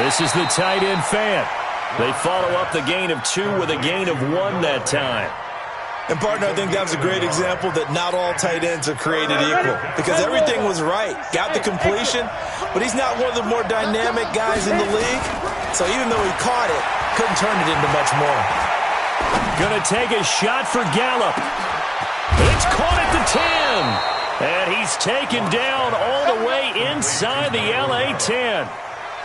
This is the tight end fan. They follow up the gain of 2 with a gain of 1 that time. And, partner, I think that was a great example that not all tight ends are created equal because everything was right. Got the completion, but he's not one of the more dynamic guys in the league. So even though he caught it, couldn't turn it into much more. Going to take a shot for Gallup. It's caught at the 10. And he's taken down all the way inside the LA 10.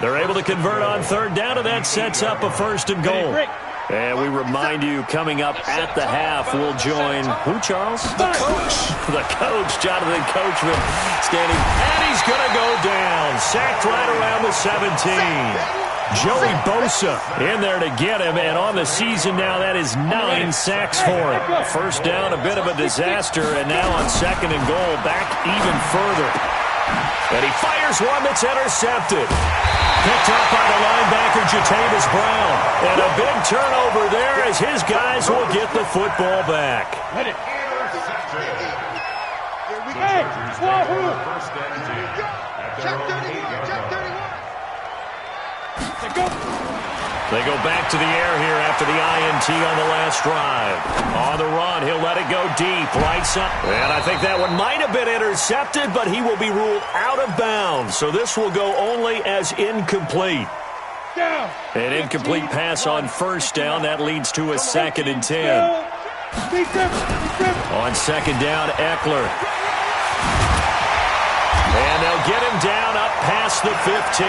They're able to convert on third down, and that sets up a 1st and goal. And we remind you, coming up at the half, we'll join who, Charles? The coach. The coach, Jonathan Coachman, standing. And he's going to go down. Sacked right around the 17. Joey Bosa in there to get him. And on the season now, that is 9 sacks for him. First down, a bit of a disaster. And now on 2nd and goal, back even further. And he fires one that's intercepted. Picked up by the linebacker, Jatavis Brown. And a big turnover there as his guys will get the football back. They go back to the air here after the INT on the last drive. On the run, he'll let it go deep, right side. And I think that one might have been intercepted, but he will be ruled out of bounds. So this will go only as incomplete. An incomplete pass on 1st down. That leads to a 2nd and 10. On 2nd down, Eckler. And they'll get him down up past the 15.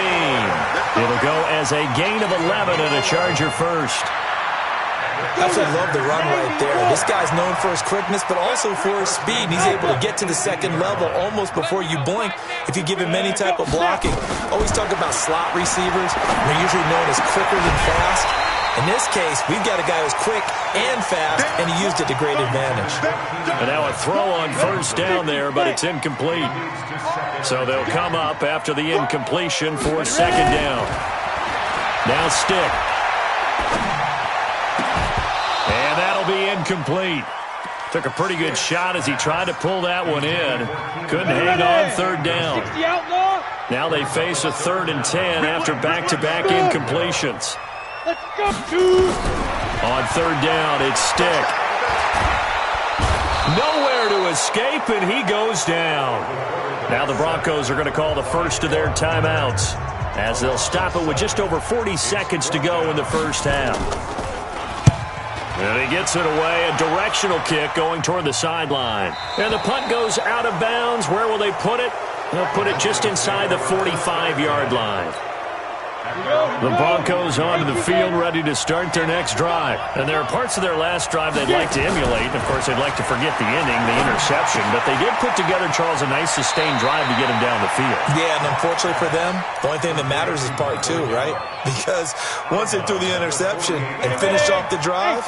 It'll go as a gain of 11 and a Charger first. Absolutely love the run right there. This guy's known for his quickness, but also for his speed. He's able to get to the 2nd level almost before you blink if you give him any type of blocking. Always talk about slot receivers. They're usually known as quicker than fast. In this case, we've got a guy who's quick and fast, and he used it to great advantage. And now a throw on 1st down there, but it's incomplete. So they'll come up after the incompletion for 2nd down. Now Stick. And that'll be incomplete. Took a pretty good shot as he tried to pull that one in. Couldn't hang on 3rd down. Now they face a 3rd and 10 after back-to-back incompletions. Let's go, dude. On 3rd down, it's Stick. Nowhere to escape, and he goes down. Now the Broncos are going to call the first of their timeouts as they'll stop it with just over 40 seconds to go in the first half. And he gets it away, a directional kick going toward the sideline. And the punt goes out of bounds. Where will they put it? They'll put it just inside the 45-yard line. The Broncos onto the field ready to start their next drive. And there are parts of their last drive they'd like to emulate. Of course, they'd like to forget the inning, the interception. But they did put together, Charles, a nice sustained drive to get him down the field. Yeah, and unfortunately for them, the only thing that matters is part 2, right? Because once they threw the interception and finished off the drive,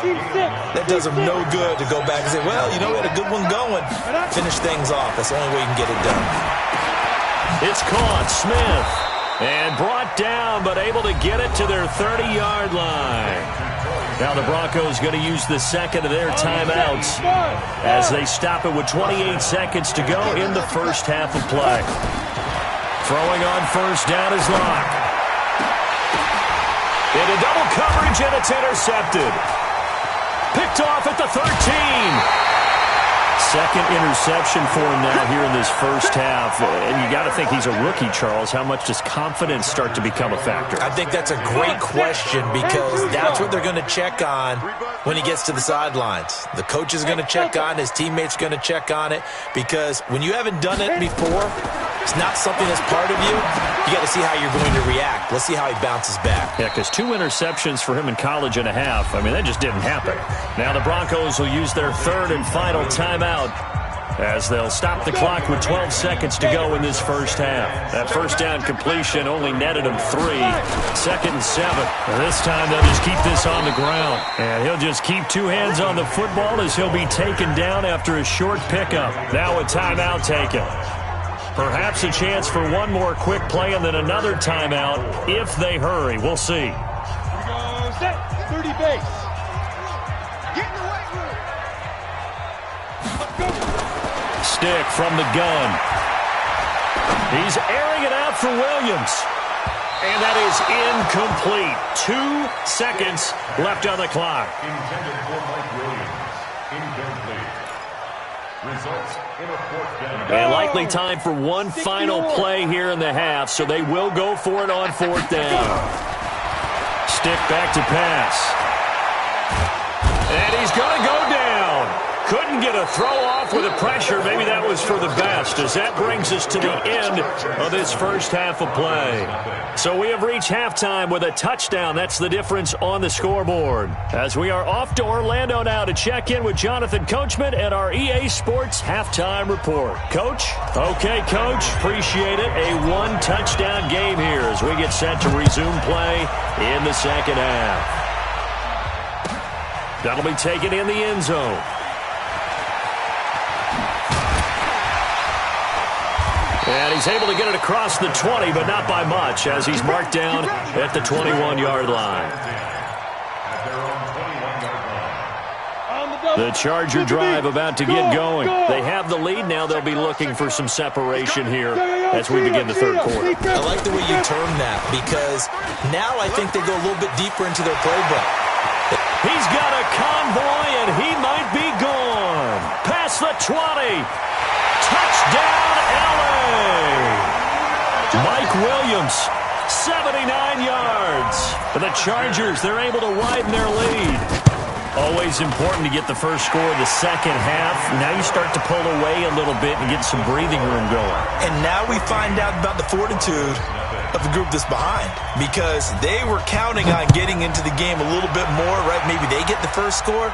that does them no good to go back and say, well, you know, we had a good one going. Finish things off. That's the only way you can get it done. It's caught. Smith. And brought down, but able to get it to their 30-yard line. Now the Broncos going to use the 2nd of their timeouts as they stop it with 28 seconds to go in the first half of play. Throwing on 1st down is Locke. Into double coverage, and it's intercepted. Picked off at the 13. 2nd interception for him now here in this first half. And you got to think he's a rookie, Charles. How much does confidence start to become a factor? I think that's a great question because that's what they're going to check on when he gets to the sidelines. The coach is going to check on, his teammates are going to check on it because when you haven't done it before, it's not something that's part of you. You got to see how you're going to react. Let's see how he bounces back. Yeah, because 2 interceptions for him in college and a half. I mean, that just didn't happen. Now the Broncos will use their 3rd and final timeout as they'll stop the clock with 12 seconds to go in this first half. That 1st down completion only netted him 3. 2nd and 7. This time they'll just keep this on the ground. And he'll just keep 2 hands on the football as he'll be taken down after a short pickup. Now a timeout taken. Perhaps a chance for one more quick play and then another timeout if they hurry. We'll see. Here we go. Set. 30 base. Get in the weight room. Let's go. Stick from the gun. He's airing it out for Williams. And that is incomplete. 2 seconds left on the clock. Intended for Mike Williams. Incomplete. Results in a fourth down. And likely time for one final play here in the half, so they will go for it on 4th down. Stick back to pass. And he's going to go down. Couldn't get a throw off with the pressure. Maybe that was for the best, as that brings us to the end of this first half of play. So we have reached halftime with a touchdown. That's the difference on the scoreboard. As we are off to Orlando now to check in with Jonathan Coachman at our EA Sports Halftime Report. Coach? Okay, Coach. Appreciate it. A 1-touchdown game here as we get set to resume play in the second half. That'll be taken in the end zone. And he's able to get it across the 20, but not by much, as he's marked down at the 21-yard line. The Charger drive about to get going. They have the lead now. They'll be looking for some separation here as we begin the third quarter. I like the way you term that, because now I think they go a little bit deeper into their playbook. He's got a convoy, and he might be gone. Past the 20. Touchdown, LA! Mike Williams, 79 yards. For the Chargers, they're able to widen their lead. Always important to get the first score of the second half. Now you start to pull away a little bit and get some breathing room going. And now we find out about the fortitude of the group that's behind, because they were counting on getting into the game a little bit more, right? Maybe they get the first score.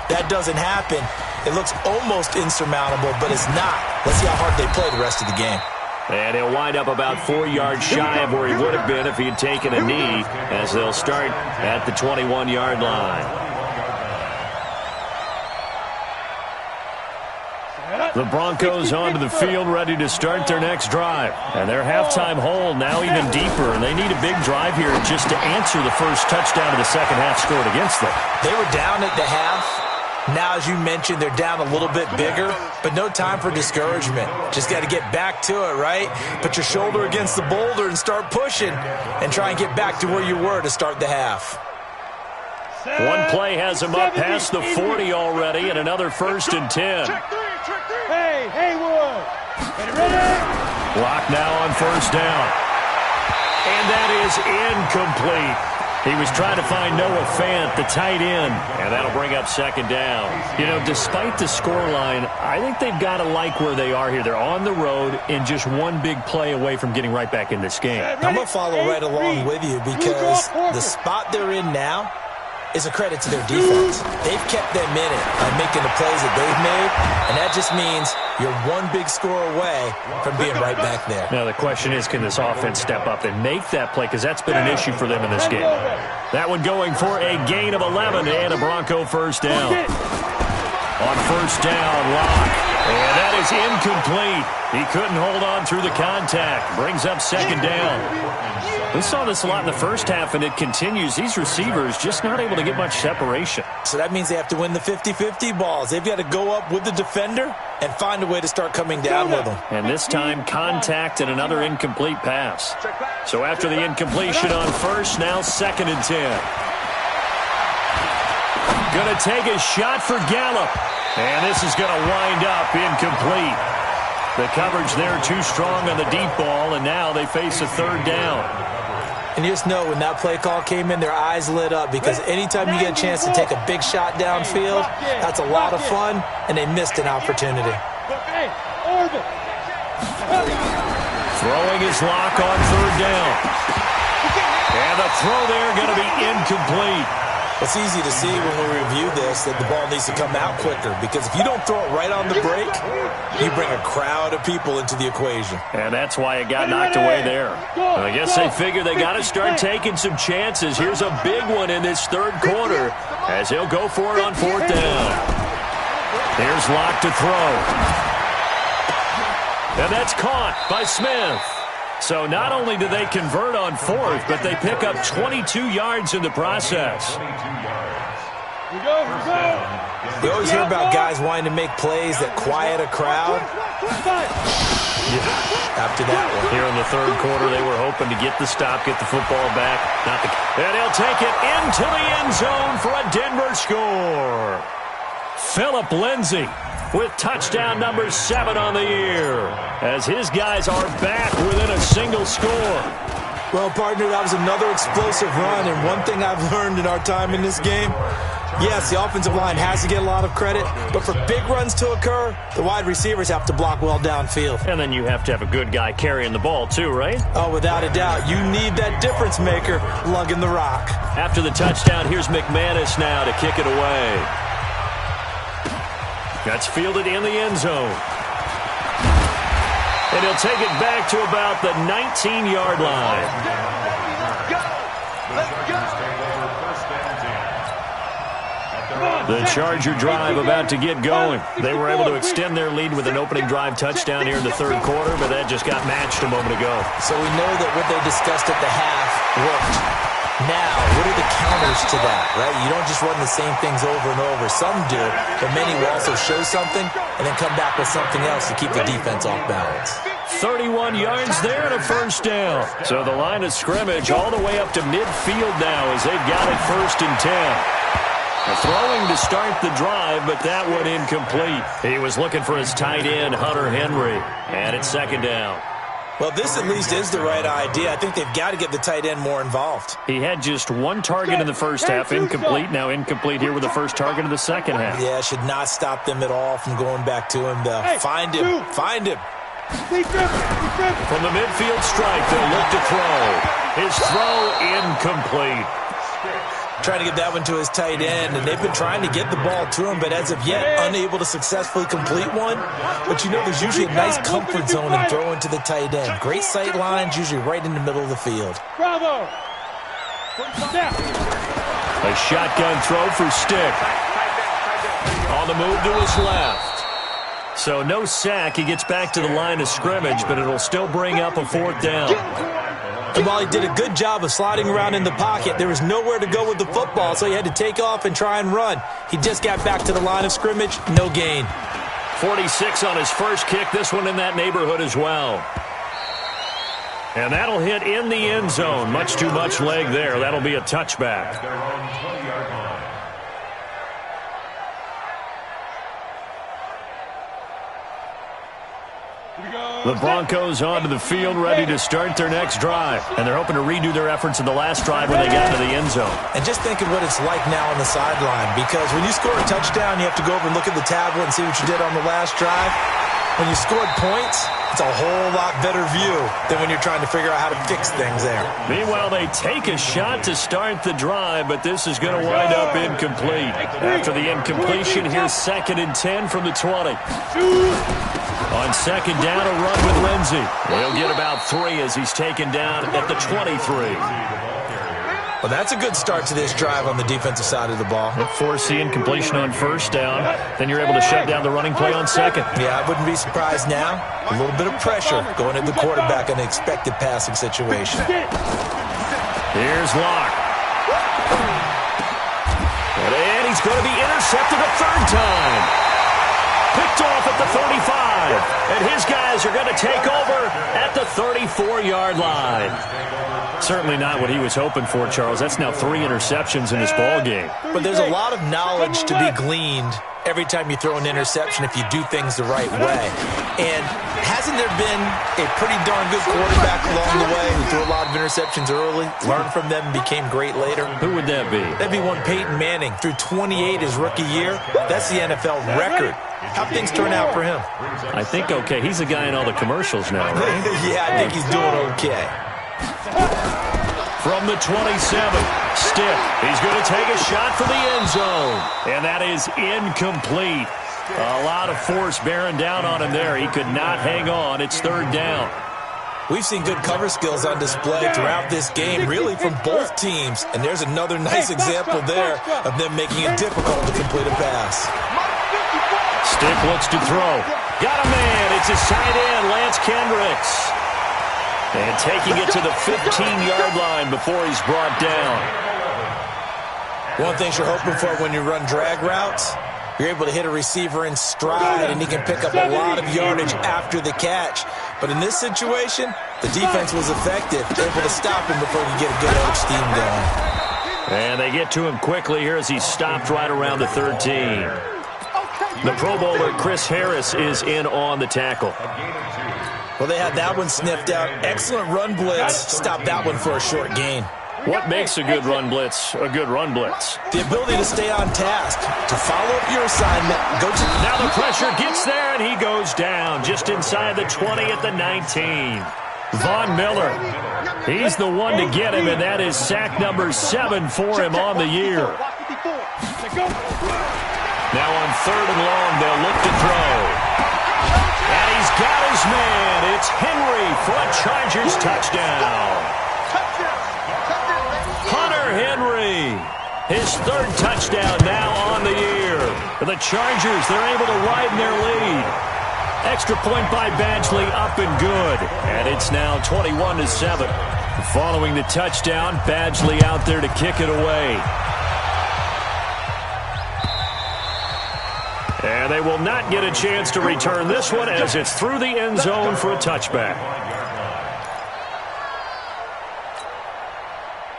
That doesn't happen. It looks almost insurmountable, but it's not. Let's see how hard they play the rest of the game. And he'll wind up about 4 yards shy of where he would have been if he had taken a knee, as they'll start at the 21-yard line. The Broncos onto the field, ready to start their next drive. And their halftime hole now even deeper, and they need a big drive here just to answer the first touchdown of the second half scored against them. They were down at the half. Now, as you mentioned, they're down a little bit bigger, but no time for discouragement. Just got to get back to it, right? Put your shoulder against the boulder and start pushing and try and get back to where you were to start the half. One play has him up past the 40 already, and another 1st and 10. Hey, Haywood. Ready? Block now on 1st down. And that is incomplete. He was trying to find Noah Fant, the tight end, and that'll bring up 2nd down. You know, despite the scoreline, I think they've got to like where they are here. They're on the road and just one big play away from getting right back in this game. I'm going to follow right along with you, because the spot they're in now is a credit to their defense. They've kept them in it by making the plays that they've made, and that just means you're one big score away from being right back there. Now, the question is, can this offense step up and make that play? Because that's been an issue for them in this game. That one going for a gain of 11 and a Bronco 1st down. On 1st down, Locke. And that is incomplete. He couldn't hold on through the contact. Brings up 2nd down. We saw this a lot in the first half, and it continues. These receivers just not able to get much separation. So that means they have to win the 50-50 balls. They've got to go up with the defender and find a way to start coming down with them. And this time, contact and another incomplete pass. So after the incompletion on 1st, now 2nd and 10. Going to take a shot for Gallup. And this is going to wind up incomplete. The coverage there too strong on the deep ball, and now they face a 3rd down. And you just know when that play call came in, their eyes lit up, because anytime you get a chance to take a big shot downfield, that's a lot of fun, and they missed an opportunity. Throwing his lock on 3rd down. And the throw there going to be incomplete. It's easy to see when we review this that the ball needs to come out quicker, because if you don't throw it right on the break, you bring a crowd of people into the equation. And that's why it got knocked away there. I guess they figure they got to start taking some chances. Here's a big one in this 3rd quarter as he'll go for it on 4th down. Here's Locke to throw. And that's caught by Smith. So not only do they convert on 4th, but they pick up 22 yards in the process. We go. You always hear about guys wanting to make plays that quiet a crowd. Yeah, after that one. Here in the third quarter, they were hoping to get the stop, get the football back. And he'll take it into the end zone for a Denver score. Phillip Lindsay with touchdown number 7 on the year, as his guys are back within a single score. Well, partner, that was another explosive run, and one thing I've learned in our time in this game, yes, the offensive line has to get a lot of credit, but for big runs to occur, the wide receivers have to block well downfield. And then you have to have a good guy carrying the ball too, right? Oh, without a doubt. You need that difference maker lugging the rock. After the touchdown, here's McManus now to kick it away. That's fielded in the end zone. And he'll take it back to about the 19-yard line. The Charger drive about to get going. They were able to extend their lead with an opening drive touchdown here in the third quarter, but that just got matched a moment ago. So we know that what they discussed at the half worked. Now, what are the counters to that, right? You don't just run the same things over and over. Some do, but many will also show something and then come back with something else to keep the defense off balance. 31 yards there and a first down. So the line of scrimmage all the way up to midfield now as they've got it 1st and 10. Throwing to start the drive, but that one incomplete. He was looking for his tight end, Hunter Henry, and it's 2nd down. Well, this at least is the right idea. I think they've got to get the tight end more involved. He had just 1 target in the first half, incomplete. Now incomplete here with the first target of the second half. Yeah, should not stop them at all from going back to him. Find him. Find him. From the midfield stripe, they'll look to throw. His throw incomplete. Trying to get that one to his tight end, and they've been trying to get the ball to him, but as of yet, unable to successfully complete one. But you know, there's usually a nice comfort zone in throwing to the tight end. Great sight lines, usually right in the middle of the field. Bravo! A shotgun throw for Stick. On the move to his left. So no sack. He gets back to the line of scrimmage, but it'll still bring up a 4th down. And while he did a good job of sliding around in the pocket, there was nowhere to go with the football, so he had to take off and try and run. He just got back to the line of scrimmage, no gain. 46 on his first kick, this one in that neighborhood as well. And that'll hit in the end zone. Much too much leg there. That'll be a touchback. The Broncos onto the field, ready to start their next drive. And they're hoping to redo their efforts in the last drive when they got to the end zone. And just think of what it's like now on the sideline, because when you score a touchdown, you have to go over and look at the tablet and see what you did on the last drive. When you scored points, it's a whole lot better view than when you're trying to figure out how to fix things there. Meanwhile, they take a shot to start the drive, but this is going to wind up incomplete. After the incompletion, here's 2nd and 10 from the 20. On 2nd down, a run with Lindsay. He'll get about 3 as he's taken down at the 23. Well, that's a good start to this drive on the defensive side of the ball. Force the incompletion on 1st down. Then you're able to shut down the running play on 2nd. Yeah, I wouldn't be surprised now. A little bit of pressure going into the quarterback in an expected passing situation. Here's Locke. And he's going to be intercepted a 3rd time. Picked off at the 35. And his guys are going to take over at the 34-yard line. Certainly not what he was hoping for, Charles. That's now 3 interceptions in this ball game. But there's a lot of knowledge to be gleaned every time you throw an interception if you do things the right way. And hasn't there been a pretty darn good quarterback along the way who threw a lot of interceptions early, learned from them, and became great later? Who would that be? That'd be one Peyton Manning. Threw 28 his rookie year. That's the NFL record. How'd things turn out for him? I think okay. He's a guy in all the commercials now, right? Yeah, I think he's doing okay. From the 27, Stick. He's going to take a shot for the end zone. And that is incomplete. A lot of force bearing down on him there. He could not hang on. It's 3rd down. We've seen good cover skills on display throughout this game, really from both teams. And there's another nice example there of them making it difficult to complete a pass. Stick looks to throw. Got a man. It's his tight end, Lance Kendricks. And taking it to the 15-yard line before he's brought down. One thing you're hoping for when you run drag routes, you're able to hit a receiver in stride, and he can pick up a lot of yardage after the catch. But in this situation, the defense was effective, able to stop him before he could get a good edge steam going. And they get to him quickly here as he stopped right around the 13. The Pro Bowler Chris Harris is in on the tackle. Well, they had that one sniffed out. Excellent run blitz. Stopped that one for a short gain. What makes a good run blitz a good run blitz? The ability to stay on task, to follow up your assignment. Now the pressure gets there, and he goes down just inside the 20 at the 19. Von Miller, he's the one to get him, and that is sack number 7 for him on the year. Now on 3rd and long, they'll look to throw. And he's got his man. It's Henry for a Chargers touchdown. Hunter Henry, his 3rd touchdown now on the year. For the Chargers, they're able to widen their lead. Extra point by Badgley, up and good. And it's now 21-7. Following the touchdown, Badgley out there to kick it away. And they will not get a chance to return this one as it's through the end zone for a touchback.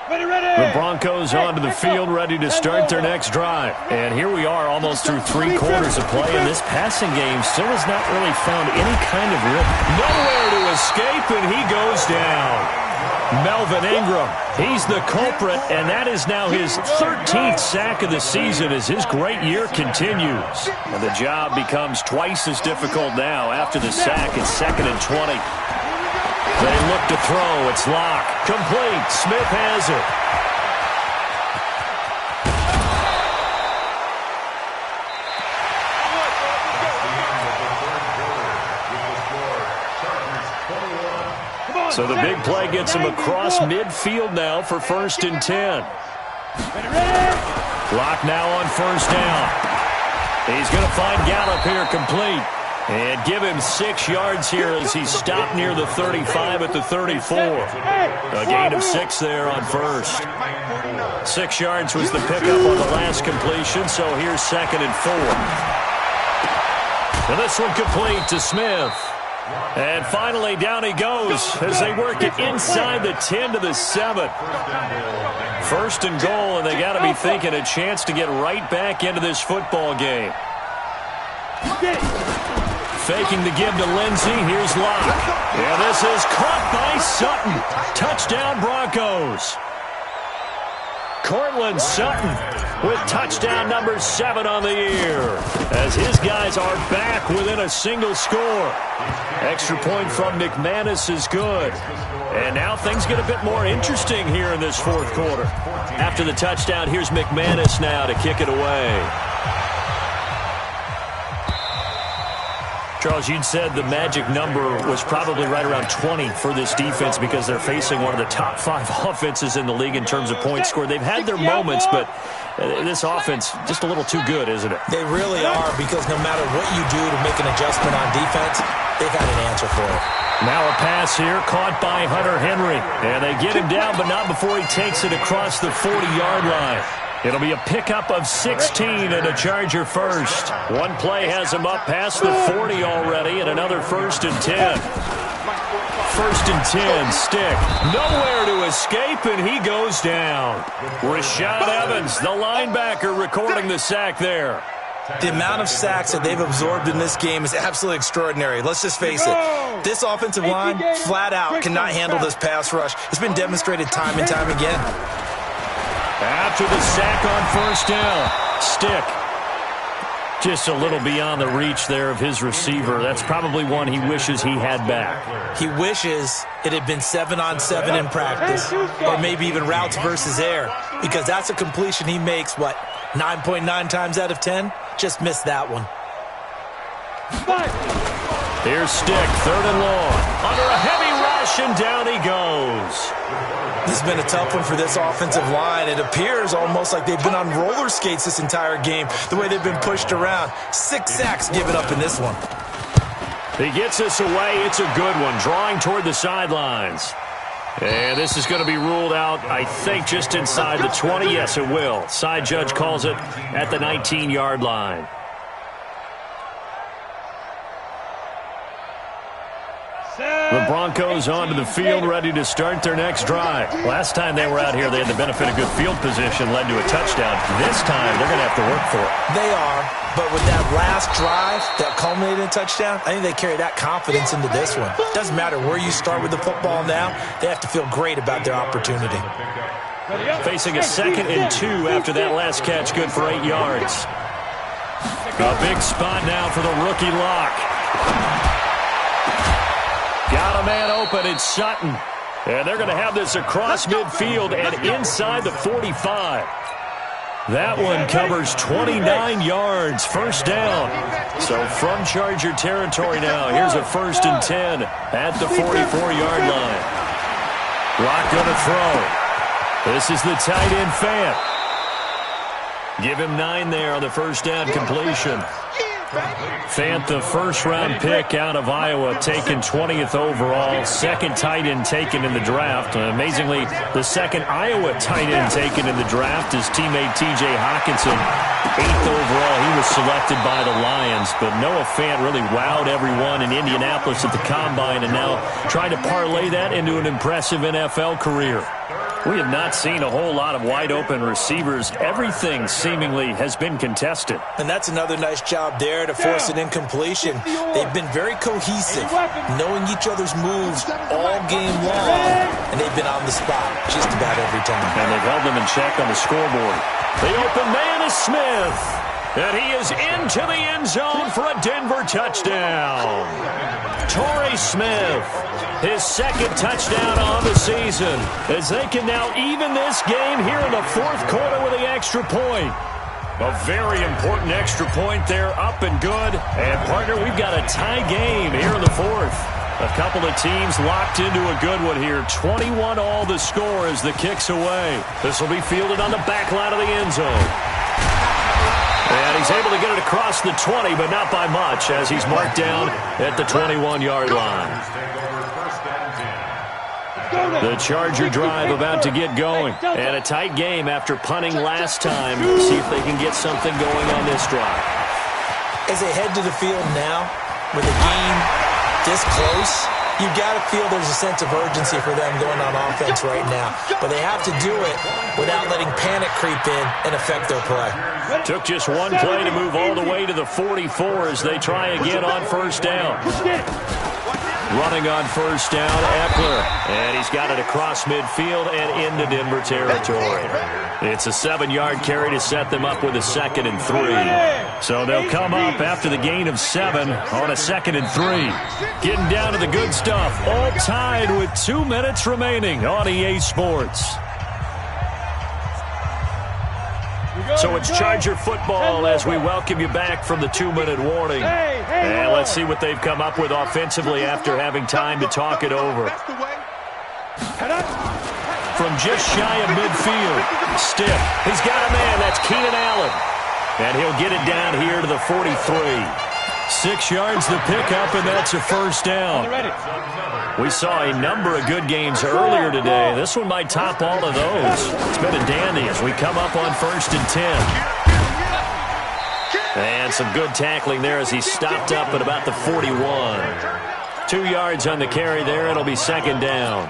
The Broncos onto the field, ready to start their next drive. And here we are almost through 3 quarters of play, and this passing game still has not really found any kind of rhythm. Nowhere to escape, and he goes down. Melvin Ingram, he's the culprit, and that is now his 13th sack of the season as his great year continues. And the job becomes twice as difficult now after the sack. It's 2nd and 20. They look to throw. It's Locke. Complete. Smith has it. So the big play gets him across midfield now for 1st and 10. Locke now on 1st down. He's going to find Gallup here complete. And give him 6 yards here as he's stopped near the 35 at the 34. A gain of 6 there on 1st. 6 yards was the pickup on the last completion, so here's 2nd and 4. And this one complete to Smith. And finally, down he goes as they work it inside the 10 to the 7. 1st and goal, and they got to be thinking a chance to get right back into this football game. Faking the give to Lindsey. Here's Locke. And this is caught by Sutton. Touchdown, Broncos. Cortland Sutton with touchdown number 7 on the year as his guys are back within a single score. Extra point from McManus is good. And now things get a bit more interesting here in this 4th quarter. After the touchdown, here's McManus now to kick it away. Charles, you'd said the magic number was probably right around 20 for this defense because they're facing one of the top 5 offenses in the league in terms of points scored. They've had their moments, but this offense just a little too good, isn't it? They really are, because no matter what you do to make an adjustment on defense, they've got an answer for it. Now a pass here caught by Hunter Henry. And they get him down, but not before he takes it across the 40-yard line. It'll be a pickup of 16 and a Charger first. One play has him up past the 40 already, and another 1st and 10. 1st and 10, Stick. Nowhere to escape, and he goes down. Rashad Evans, the linebacker, recording the sack there. The amount of sacks that they've absorbed in this game is absolutely extraordinary. Let's just face it. This offensive line, flat out, cannot handle this pass rush. It's been demonstrated time and time again. After the sack on 1st down, Stick just a little beyond the reach there of his receiver. That's probably one he wishes he had back. He wishes it had been 7-on-7 in practice, or maybe even routes versus air, because that's a completion he makes, 9.9 times out of 10? Just missed that one. Here's Stick, 3rd and long. Under a heavy rush, and down he goes. This has been a tough one for this offensive line. It appears almost like they've been on roller skates this entire game, the way they've been pushed around. 6 sacks given up in this one. He gets this away. It's a good one, drawing toward the sidelines. And this is going to be ruled out, I think, just inside the 20. Yes, it will. Side judge calls it at the 19-yard line. The Broncos onto the field, ready to start their next drive. Last time they were out here, they had the benefit of good field position, led to a touchdown. This time, they're going to have to work for it. They are, but with that last drive that culminated in a touchdown, I think they carry that confidence into this one. Doesn't matter where you start with the football now, they have to feel great about their opportunity. Facing a 2nd and 2 after that last catch, good for 8 yards. A big spot now for the rookie lock. Got a man open, it's Sutton. And they're going to have this across midfield and inside the 45. That one covers 29 yards, first down. So from Charger territory now, here's a 1st and 10 at the 44-yard line. Lock going to throw. This is the tight end, Fant. Give him 9 there on the first down completion. Fant, the first-round pick out of Iowa, taken 20th overall. Second tight end taken in the draft. Amazingly, the second Iowa tight end taken in the draft is teammate T.J. Hockenson. 8th overall, he was selected by the Lions. But Noah Fant really wowed everyone in Indianapolis at the Combine and now trying to parlay that into an impressive NFL career. We have not seen a whole lot of wide-open receivers. Everything seemingly has been contested. And that's another nice job there to force an incompletion. They've been very cohesive, knowing each other's moves all game long, and they've been on the spot just about every time. And they've held them in check on the scoreboard. The open man is Smith, and he is into the end zone for a Denver touchdown. Torrey Smith, his 2nd touchdown on the season, as they can now even this game here in the 4th quarter with the extra point. A very important extra point there, up and good. And, partner, we've got a tie game here in the 4th. A couple of teams locked into a good one here. 21 all the score as the kick's away. This will be fielded on the back line of the end zone. And he's able to get it across the 20, but not by much, as he's marked down at the 21-yard line. The Charger drive about to get going. And a tight game after punting last time. See if they can get something going on this drive. As they head to the field now, with a game this close, you've got to feel there's a sense of urgency for them going on offense right now. But they have to do it without letting panic creep in and affect their play. Took just one play to move all the way to the 44 as they try again on first down. Running on first down, Eckler. And he's got it across midfield and into Denver territory. It's a 7-yard carry to set them up with a 2nd and 3. So they'll come up after the gain of 7 on a 2nd and 3. Getting down to the good stuff. All tied with 2 minutes remaining on EA Sports. So it's Charger football as we welcome you back from the 2-minute warning. And let's see what they've come up with offensively after having time to talk it over. From just shy of midfield, stiff. He's got a man. That's Keenan Allen. And he'll get it down here to the 43. 6 yards the pickup, and that's a first down. We saw a number of good games earlier today. This one might top all of those. It's been a dandy as we come up on 1st and 10. And some good tackling there as he stopped up at about the 41. 2 yards on the carry there. It'll be 2nd down.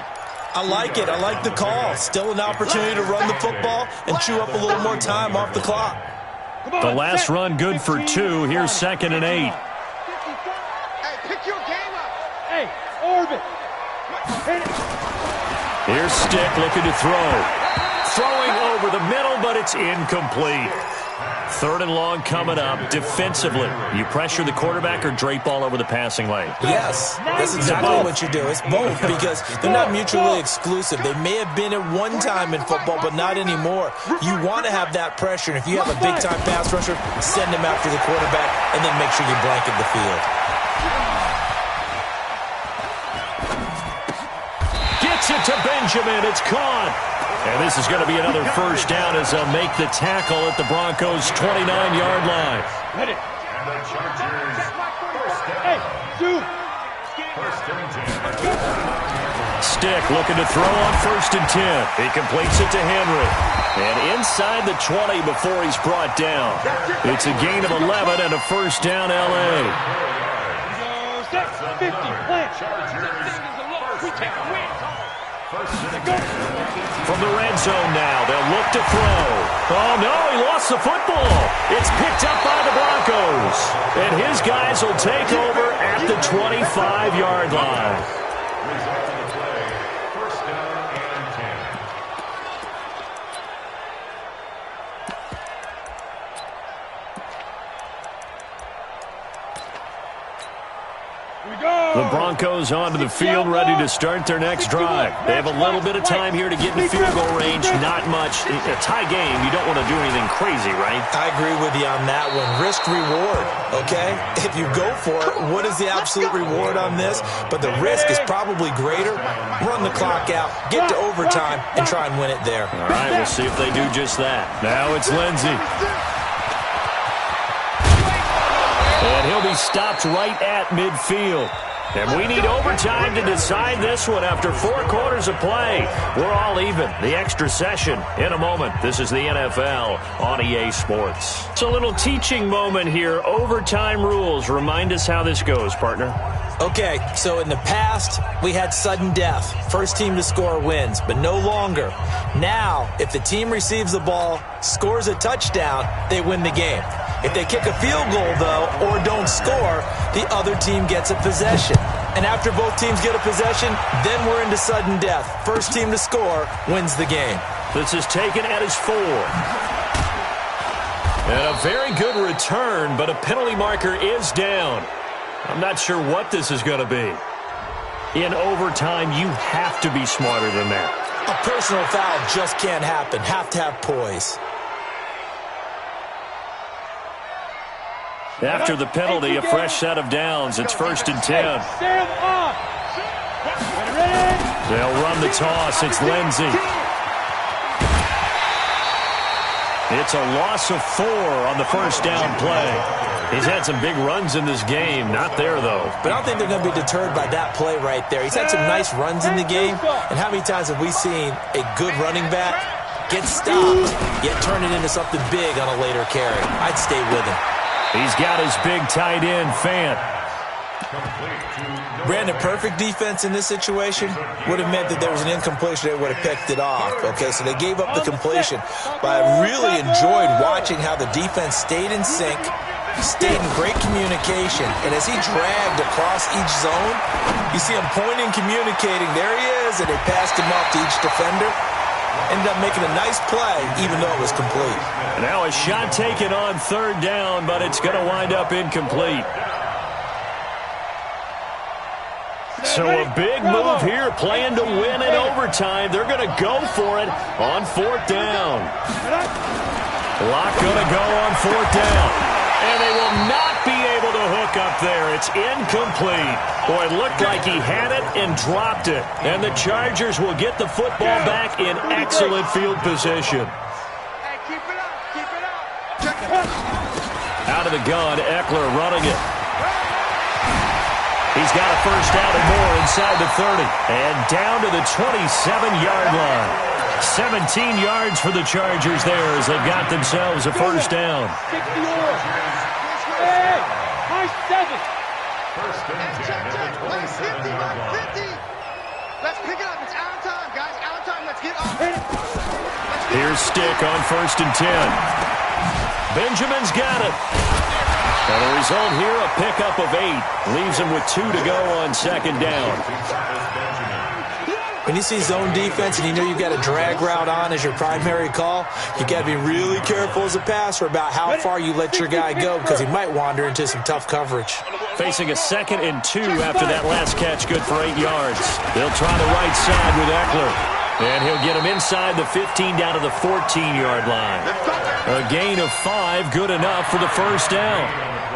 I like it. I like the call. Still an opportunity to run the football and chew up a little more time off the clock. The last run good for 2. Here's 2nd and 8. Pick your game up. Hey, orbit. Here's Stick looking to throw. Throwing over the middle, but it's incomplete. 3rd and long coming up. Defensively, you pressure the quarterback or drape all over the passing lane? Yes, that's exactly what you do. It's both because they're not mutually exclusive. They may have been at one time in football, but not anymore. You want to have that pressure, and if you have a big-time pass rusher, send him after the quarterback, and then make sure you blanket the field. Gets it to Benjamin. It's caught. And this is going to be another first down as they'll make the tackle at the Broncos' 29-yard line. Hit it. And the Chargers, first down. Hey, dude. First and 10. Stick looking to throw on 1st and 10. He completes it to Henry. And inside the 20 before he's brought down. It's a gain of 11 and a first down L.A. 50, plant. From the red zone now, they'll look to throw. Oh, no, he lost the football. It's picked up by the Broncos. And his guys will take over at the 25-yard line. Result of the play, first down and 10. The Broncos onto the field, ready to start their next drive. They have a little bit of time here to get in field goal range. Not much. A tie game, you don't want to do anything crazy, right? I agree with you on that one. Risk reward, okay? If you go for it, what is the absolute reward on this? But the risk is probably greater. Run the clock out, get to overtime, and try and win it there. All right, we'll see if they do just that. Now it's Lindsey. And he'll be stopped right at midfield. And we need overtime to decide this one after 4 quarters of play. We're all even. The extra session in a moment. This is the NFL on EA Sports. It's a little teaching moment here. Overtime rules. Remind us how this goes, partner. Okay, so in the past, we had sudden death. First team to score wins, but no longer. Now, if the team receives the ball, scores a touchdown, they win the game. If they kick a field goal, though, or don't score, the other team gets a possession. And after both teams get a possession, then we're into sudden death. First team to score wins the game. This is taken at his 4. And a very good return, but a penalty marker is down. I'm not sure what this is going to be. In overtime, you have to be smarter than that. A personal foul just can't happen. Have to have poise. After the penalty, a fresh set of downs. It's 1st and 10. They'll run the toss. It's Lindsey. It's a loss of 4 on the first down play. He's had some big runs in this game. Not there, though. But I don't think they're going to be deterred by that play right there. He's had some nice runs in the game. And how many times have we seen a good running back get stopped, yet turn it into something big on a later carry? I'd stay with him. He's got his big tight end, Fant. Brandon, perfect defense in this situation would have meant that there was an incompletion. They would have picked it off. Okay, so they gave up the completion. But I really enjoyed watching how the defense stayed in sync, stayed in great communication. And as he dragged across each zone, you see him pointing, communicating. There he is, and they passed him off to each defender. Ended up making a nice play, even though it was complete. Now a shot taken on 3rd down, but it's going to wind up incomplete. So a big move here, playing to win in overtime. They're going to go for it on 4th down. Clock going to go on 4th down. And they will not be able to hook up there. It's incomplete. Boy, it looked like he had it and dropped it. And the Chargers will get the football back in excellent field position. Out of the gun, Eckler running it. He's got a first down and more inside the 30. And down to the 27-yard line. 17 yards for the Chargers there as they've got themselves a first down. 60 nice 7. First and 10 at the 27-yard line. 50. Let's pick it up. It's out of time, guys. Out of time. Let's get off. Here's Stick on 1st and 10. Benjamin's got it. And the result here, a pickup of 8. Leaves him with 2 to go on 2nd down. When you see zone defense and you know you've got a drag route on as your primary call, you got to be really careful as a passer about how far you let your guy go because he might wander into some tough coverage. Facing a 2nd and 2 after that last catch, good for 8 yards. They'll try the right side with Eckler. And he'll get him inside the 15 down to the 14-yard line. A gain of 5, good enough for the first down.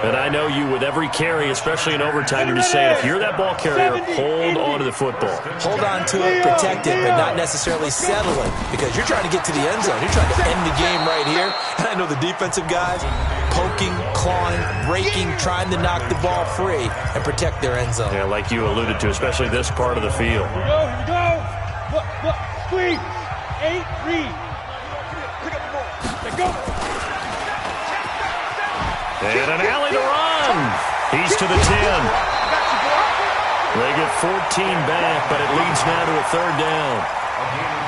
And I know you with every carry, especially in overtime, you're just saying if you're that ball carrier, hold on to the football. Hold on to it, protect it, but not necessarily settle it because you're trying to get to the end zone. You're trying to end the game right here. And I know the defensive guys poking, clawing, raking, trying to knock the ball free and protect their end zone. Yeah, like you alluded to, especially this part of the field. Here we go. Squeeze. 8, read. Pick up the ball. Let go. And an alley to run. He's to the 10. They get 14 back, but it leads now to a third down.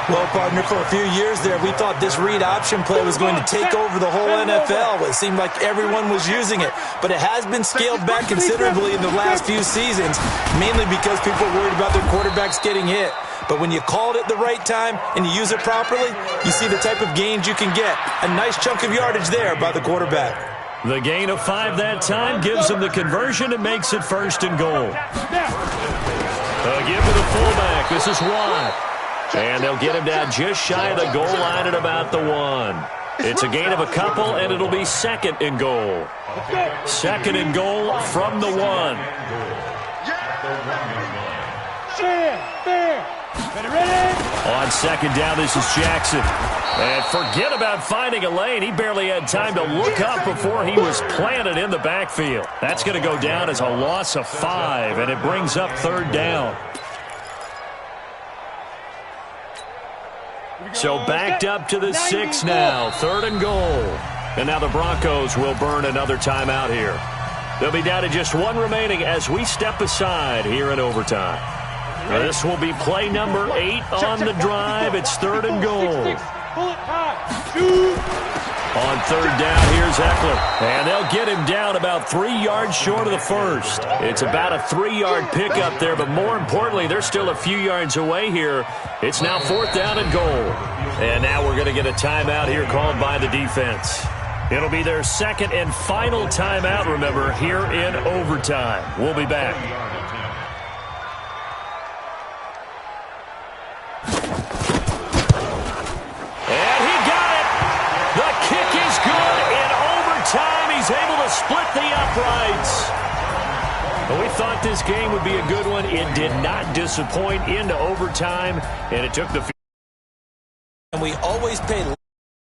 Well, partner, for a few years there, we thought this read option play was going to take over the whole NFL. It seemed like everyone was using it, but it has been scaled back considerably in the last few seasons, mainly because people are worried about their quarterbacks getting hit. But when you call it at the right time and you use it properly, you see the type of gains you can get. A nice chunk of yardage there by the quarterback. The gain of 5 that time gives them the conversion and makes it 1st and goal. A give to the fullback. This is Watt. And they'll get him down just shy of the goal line at about the 1. It's a gain of a couple, and it'll be 2nd and goal. 2nd and goal from the 1. On 2nd down, this is Jackson. And forget about finding a lane. He barely had time to look up before he was planted in the backfield. That's going to go down as a loss of 5, and it brings up 3rd down. So backed up to the 6 now. 3rd and goal. And now the Broncos will burn another timeout here. They'll be down to just 1 remaining as we step aside here in overtime. This will be play number 8 on the drive. It's 3rd and goal. On 3rd down, here's Eckler. And they'll get him down about 3 yards short of the 1st. It's about a 3-yard pickup there, but more importantly, they're still a few yards away here. It's now 4th down and goal. And now we're going to get a timeout here called by the defense. It'll be their 2nd and final timeout, remember, here in overtime. We'll be back. He's able to split the uprights. But we thought this game would be a good one. It did not disappoint into overtime, and it took the... And we always pay